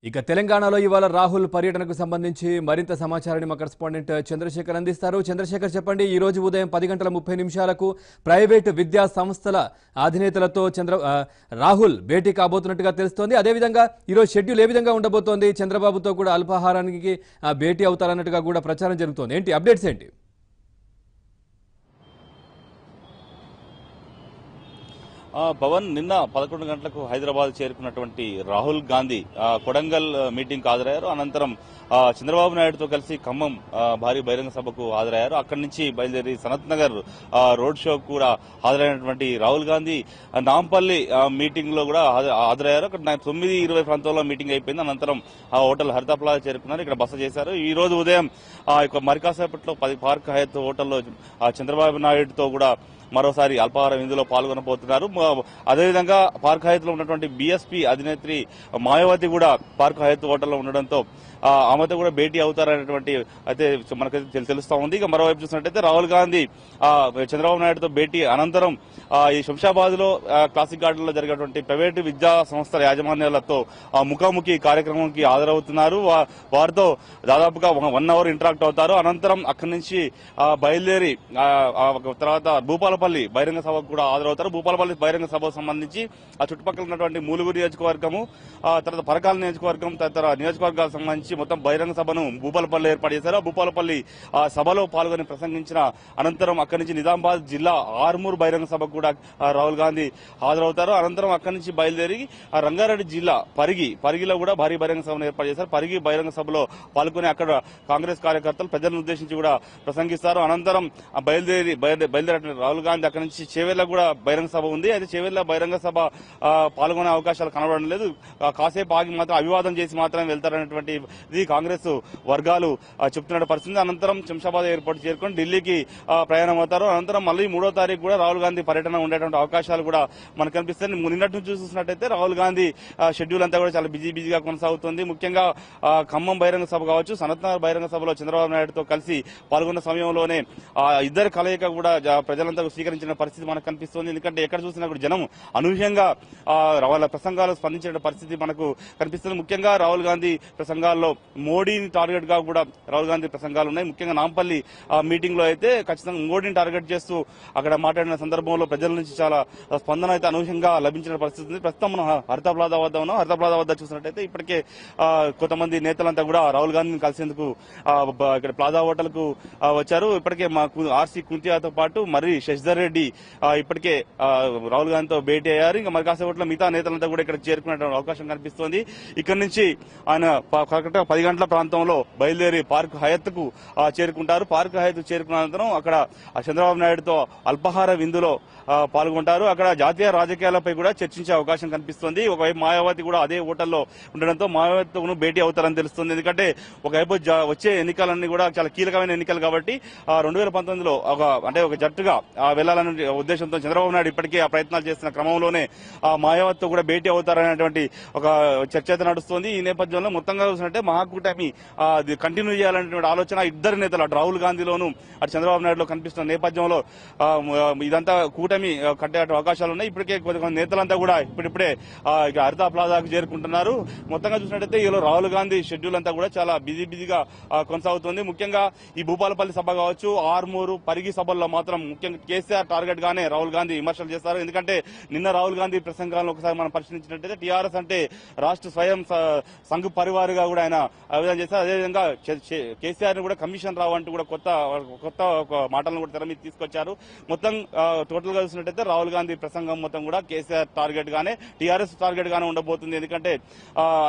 ఇక తెలంగాణలో ఇవాళ రాహుల్ పర్యటనకు సంబంధించి మరింత సమాచారాన్ని మా కరెస్పాండెంట్ చంద్రశేఖర్ అందిస్తారు. చంద్రశేఖర్ చెప్పండి, ఈ రోజు ఉదయం 10:30 ప్రైవేటు విద్యా సంస్థల అధినేతలతో రాహుల్ భేటీ కాబోతున్నట్టుగా తెలుస్తోంది. అదేవిధంగా ఈరోజు షెడ్యూల్ ఏ విధంగా ఉండబోతోంది? చంద్రబాబుతో కూడా అల్పాహారానికి భేటీ అవుతారన్నట్టుగా కూడా ప్రచారం జరుగుతోంది. ఏంటి అప్డేట్స్ ఏంటి? భవన్ నిన్న 11 గంటలకు హైదరాబాద్ చేరుకున్నటువంటి రాహుల్ గాంధీ కొడంగల్ మీటింగ్ హాజరయ్యారు. అనంతరం చంద్రబాబు నాయుడుతో కలిసి ఖమ్మం భారీ బహిరంగ సభకు హాజరయ్యారు. అక్కడి నుంచి బయలుదేరి సనత్ నగర్ రోడ్ షో కూడా హాజరైనటువంటి రాహుల్ గాంధీ నాంపల్లి మీటింగ్ లో కూడా హాజరయ్యారు. అక్కడ 9:20 ప్రాంతంలో మీటింగ్ అయిపోయింది. అనంతరం హోటల్ హరిత ప్లాజా చేరుకున్నారు. ఇక్కడ బస చేశారు. ఈ రోజు ఉదయం మరి కాసేపట్లో పార్క్ హయత్ హోటల్లో చంద్రబాబు నాయుడుతో కూడా మరోసారి అల్పాహార విందులో పాల్గొనబోతున్నారు. అదేవిధంగా పార్క్ హయత్ లో ఉన్నటువంటి బీఎస్పీ అధినేత్రి మాయావతి కూడా పార్క్ హయత్ హోటల్లో ఉండడంతో ఆమెతో కూడా భేటీ అవుతారనేటువంటి అయితే మనకైతే తెలుస్తా ఉంది. ఇక మరోవైపు చూసినట్టయితే రాహుల్ గాంధీ చంద్రబాబు నాయుడుతో భేటీ అనంతరం ఈ శంషాబాద్ లో క్లాసిక్ గార్డెన్ లో జరిగినటువంటి ప్రైవేటు విద్యా సంస్థల యాజమాన్యాలతో ముఖాముఖి కార్యక్రమానికి హాజరవుతున్నారు. వారితో దాదాపుగా 1 అవర్ ఇంటరాక్ట్ అవుతారు. అనంతరం అక్కడి నుంచి బయలుదేరి తర్వాత భూపాలపల్లి బహిరంగ సభకు కూడా హాజరవుతారు. భూపాలపల్లి బహిరంగ సభకు సంబంధించి ఆ చుట్టుపక్కల ఉన్నటువంటి మూలుగురు నియోజకవర్గము, తర్వాత పరకాల నియోజకవర్గం, తదితర నియోజకవర్గాలకు సంబంధించి మొత్తం బహిరంగ సభను భూపాలపల్లి ఏర్పాటు చేశారు. భూపాలపల్లి సభలో పాల్గొని ప్రసంగించిన అనంతరం అక్కడి నుంచి నిజామాబాద్ జిల్లా ఆర్మూర్ బహిరంగ సభకు కూడా రాహుల్ గాంధీ హాజరవుతారు. అనంతరం అక్కడి నుంచి బయలుదేరి రంగారెడ్డి జిల్లా పరిగిలో కూడా భారీ బహిరంగ సభను ఏర్పాటు చేశారు. పరిగి బహిరంగ సభలో పాల్గొని అక్కడ కాంగ్రెస్ కార్యకర్తలు ప్రజలను ఉద్దేశించి కూడా ప్రసంగిస్తారు. అనంతరం బయలుదేరి రాహుల్ గాంధీ అక్కడి నుంచి చేవెళ్ల కూడా బహిరంగ సభ ఉంది. అయితే చేవెళ్ల బహిరంగ సభ పాల్గొనే అవకాశాలు కనబడడం లేదు. కాసేపు ఆగి మాత్రం అభివాదం చేసి మాత్రమే వెళ్తారనేటువంటి ఇది కాంగ్రెస్ వర్గాలు చెప్తున్న పరిస్థితి. అనంతరం శంషాబాద్ ఎయిర్పోర్ట్ చేరుకొని ఢిల్లీకి ప్రయాణం అవుతారు. అనంతరం మళ్ళీ 3వ తారీఖు కూడా రాహుల్ గాంధీ పర్యటన ఉండేటువంటి అవకాశాలు కూడా మనకు కనిపిస్తాయి. నిన్నటి నుంచి చూసినట్టయితే రాహుల్ గాంధీ షెడ్యూల్ అంతా కూడా చాలా బిజీగా కొనసాగుతుంది. ముఖ్యంగా ఖమ్మం బహిరంగ సభ కావచ్చు, సనత్ నగర్ బహిరంగ సభలో చంద్రబాబు నాయుడుతో కలిసి పాల్గొన్న సమయంలోనే ఇద్దరు కలయిక కూడా ప్రజలంతా స్వీకరించిన పరిస్థితి మనకు కనిపిస్తుంది. ఎందుకంటే ఎక్కడ చూసినా కూడా జనం అనూహ్యంగా వాళ్ళ ప్రసంగాలు స్పందించిన పరిస్థితి మనకు కనిపిస్తుంది. ముఖ్యంగా రాహుల్ గాంధీ ప్రసంగాల్లో మోడీని టార్గెట్ గా కూడా రాహుల్ గాంధీ ప్రసంగాలు ఉన్నాయి. ముఖ్యంగా నాంపల్లి మీటింగ్ లో అయితే ఖచ్చితంగా మోడీని టార్గెట్ చేస్తూ అక్కడ మాట్లాడిన సందర్భంలో ప్రజల నుంచి చాలా స్పందన అయితే అనూహ్యంగా లభించిన పరిస్థితి ఉంది. ప్రస్తుతం మనం హరిత ప్లాజా వద్ద ఉన్నాం. హరిత ప్లాజా వద్ద చూసినట్టయితే ఇప్పటికే కొంతమంది నేతలంతా కూడా రాహుల్ గాంధీని కలిసేందుకు ఇక్కడ ప్లాజా హోటల్ కు వచ్చారు. ఇప్పటికే మాకు ఆర్సీ కుంతియాతో పాటు మరి శశిధర్ రెడ్డి ఇప్పటికే రాహుల్ గాంధీతో భేటీ అయ్యారు. ఇంకా మరి కాసేపట్లో మిగతా నేతలంతా కూడా ఇక్కడ చేరుకునే అవకాశం కనిపిస్తోంది. ఇక్కడ నుంచి ఆయన 10 గంటల ప్రాంతంలో బయలుదేరి పార్క్ హయత్ కు చేరుకుంటారు. పార్క్ హయత్ చేరుకున్న అనంతరం అక్కడ చంద్రబాబు నాయుడుతో అల్పాహార విందులో పాల్గొంటారు. అక్కడ జాతీయ రాజకీయాలపై కూడా చర్చించే అవకాశం కనిపిస్తుంది. ఒకవైపు మాయావతి కూడా అదే హోటల్లో ఉండడంతో మాయావతితో భేటీ అవుతారని తెలుస్తుంది. ఎందుకంటే ఒకవైపు వచ్చే ఎన్నికలన్నీ కూడా చాలా కీలకమైన ఎన్నికలు కాబట్టి 2019లో ఒక జట్టుగా వెళ్లాలనే ఉద్దేశంతో చంద్రబాబు నాయుడు ఇప్పటికే ఆ ప్రయత్నాలు చేస్తున్న క్రమంలోనే మాయావతితో కూడా భేటీ అవుతారనేటువంటి ఒక చర్చ అయితే నడుస్తోంది. ఈ నేపథ్యంలో మొత్తంగా చూసినట్టే మహాకూటమి కంటిన్యూ చేయాలనేటువంటి ఆలోచన ఇద్దరు నేతలు అటు రాహుల్ గాంధీలోను అటు చంద్రబాబు నాయుడులో కనిపిస్తున్న నేపథ్యంలో ఇదంతా కూటమి కట్టే అవకాశాలు ఉన్నాయి. ఇప్పటికే కొంతమంది నేతలంతా కూడా ఇప్పుడిప్పుడే హరిత ప్లాజాకు చేరుకుంటున్నారు. మొత్తంగా చూసినట్టయితే ఈలో రాహుల్ గాంధీ షెడ్యూల్ అంతా కూడా చాలా బిజీగా కొనసాగుతుంది. ముఖ్యంగా ఈ భూపాలపల్లి సభ కావచ్చు, ఆర్మూరు పరిగి సభల్లో మాత్రం ముఖ్యంగా కేసీఆర్ టార్గెట్ గానే రాహుల్ గాంధీ విమర్శలు చేస్తారు. ఎందుకంటే నిన్న రాహుల్ గాంధీ ప్రసంగాలను ఒకసారి మనం పరిశీలించినట్టయితే టీఆర్ఎస్ అంటే రాష్ట్ర స్వయం సంఘ్ పరివారుగా కూడా ఆయన ఆవేదన చేశారు. అదేవిధంగా కేసీఆర్ ని కూడా కమిషన్ రావు అంటూ కూడా కొత్త మాటలను కూడా తెర మీద తీసుకొచ్చారు. మొత్తం టోటల్ గా చూసినట్టయితే రాహుల్ గాంధీ ప్రసంగం మొత్తం కూడా కేసీఆర్ టార్గెట్ గానే, టీఆర్ఎస్ టార్గెట్ గానే ఉండబోతుంది. ఎందుకంటే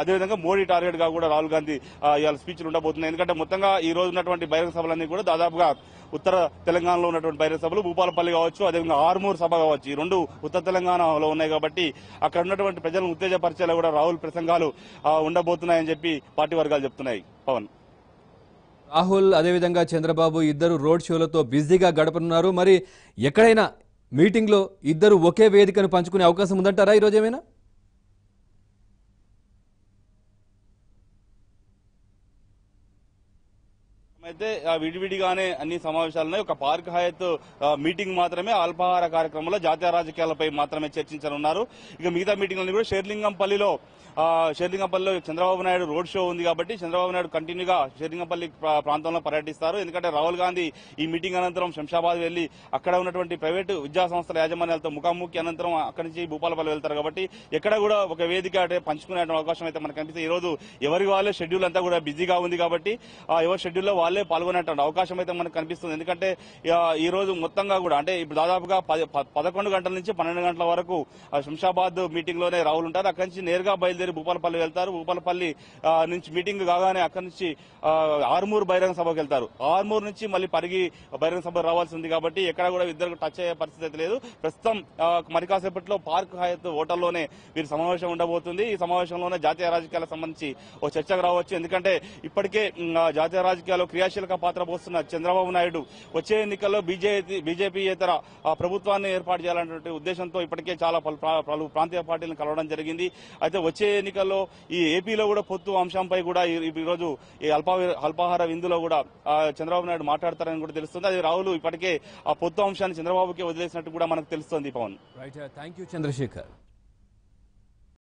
అదేవిధంగా మోడీ టార్గెట్ గా కూడా రాహుల్ గాంధీ ఇవాళ స్పీచ్లు ఉండబోతున్నాయి. ఎందుకంటే మొత్తంగా ఈ రోజు ఉన్నటువంటి బహిరంగ సభలన్నీ కూడా దాదాపుగా ఉత్తర తెలంగాణలో ఉన్నటువంటి బహిరంగ సభలు భూపాలపల్లి కావచ్చు, అదేవిధంగా ఆర్మూర్ సభ కావచ్చు, ఈ రెండు ఉత్తర తెలంగాణలో ఉన్నాయి కాబట్టి అక్కడ ఉన్నటువంటి ప్రజలను ఉత్తేజపరిచేలా కూడా రాహుల్ ప్రసంగాలు ఉండబోతున్నాయని చెప్పి పార్టీ వర్గాలు చెప్తున్నాయి. పవన్, రాహుల్ అదేవిధంగా చంద్రబాబు ఇద్దరు రోడ్ షోలతో బిజీగా గడపనున్నారు. మరి ఎక్కడైనా మీటింగ్లో ఇద్దరు ఒకే వేదికను పంచుకునే అవకాశం ఉందంటారా ఈరోజు ఏమైనా? అయితే విడివిడిగానే అన్ని సమావేశాలున్నాయి. ఒక పార్క్ హయత్ మీటింగ్ మాత్రమే అల్పాహార కార్యక్రమంలో జాతీయ రాజకీయాలపై మాత్రమే చర్చించనున్నారు. ఇక మిగతా మీటింగ్లన్నీ కూడా షేర్లింగంపల్లిలో చంద్రబాబు నాయుడు రోడ్ షో ఉంది కాబట్టి చంద్రబాబు నాయుడు కంటిన్యూగా షేర్లింగంపల్లి ప్రాంతంలో పర్యటిస్తారు. ఎందుకంటే రాహుల్ గాంధీ ఈ మీటింగ్ అనంతరం శంషాబాద్ వెళ్లి అక్కడ ఉన్నటువంటి ప్రైవేటు విద్యా సంస్థల యాజమాన్యాలతో ముఖాముఖి అనంతరం అక్కడి నుంచి భూపాలపల్లి వెళ్తారు. కాబట్టి ఎక్కడ కూడా ఒక వేదిక అంటే పంచుకునే అవకాశం అయితే మనకు కనిపిస్తుంది. ఈ రోజు ఎవరి వాళ్ళే షెడ్యూల్ అంతా కూడా బిజీగా ఉంది కాబట్టి ఎవరి షెడ్యూల్లో వాళ్ళే పాల్గొనేటువంటి అవకాశం అయితే మనకు కనిపిస్తుంది. ఎందుకంటే ఈ రోజు మొత్తంగా కూడా అంటే ఇప్పుడు దాదాపుగా 11 గంటల నుంచి 12 గంటల వరకు శంషాబాద్ మీటింగ్ లోనే రాహుల్ ఉంటారు. అక్కడి నుంచి నేరుగా బయలుదేరి భూపాలపల్లి వెళ్తారు. భూపాలపల్లి నుంచి మీటింగ్ కాగానే అక్కడి నుంచి ఆర్మూర్ బహిరంగ సభకు వెళ్తారు. ఆర్మూర్ నుంచి మళ్ళీ పరిగి బహిరంగ సభ రావాల్సి ఉంది కాబట్టి ఎక్కడ కూడా ఇద్దరు టచ్ అయ్యే పరిస్థితి అయితే లేదు. ప్రస్తుతం మరి కాసేపట్లో పార్క్ హయత్ హోటల్లోనే వీరి సమావేశం ఉండబోతుంది. ఈ సమావేశంలోనే జాతీయ రాజకీయాలకు సంబంధించి ఓ చర్చకు రావచ్చు. ఎందుకంటే ఇప్పటికే జాతీయ రాజకీయాల్లో క్రియాశీలక పాత్ర పోస్తున్న చంద్రబాబు నాయుడు వచ్చే ఎన్నికల్లో బీజేపీయేతర ప్రభుత్వాన్ని ఏర్పాటు చేయాలనే ఉద్దేశంతో ఇప్పటికే చాలా పలు ప్రాంతీయ పార్టీలను కలవడం జరిగింది. అయితే వచ్చే ఎన్నికల్లో ఈ ఏపీలో కూడా పొత్తు అంశంపై కూడా ఈ రోజు ఈ అల్పాహార విందులో కూడా చంద్రబాబు నాయుడు మాట్లాడతారని కూడా తెలుస్తుంది. అది రాహుల్ ఇప్పటికే ఆ పొత్తు అంశాన్ని చంద్రబాబుకే వదిలేసినట్టు కూడా మనకు తెలుస్తోంది. Pawan right, thank you Chandrasekhar.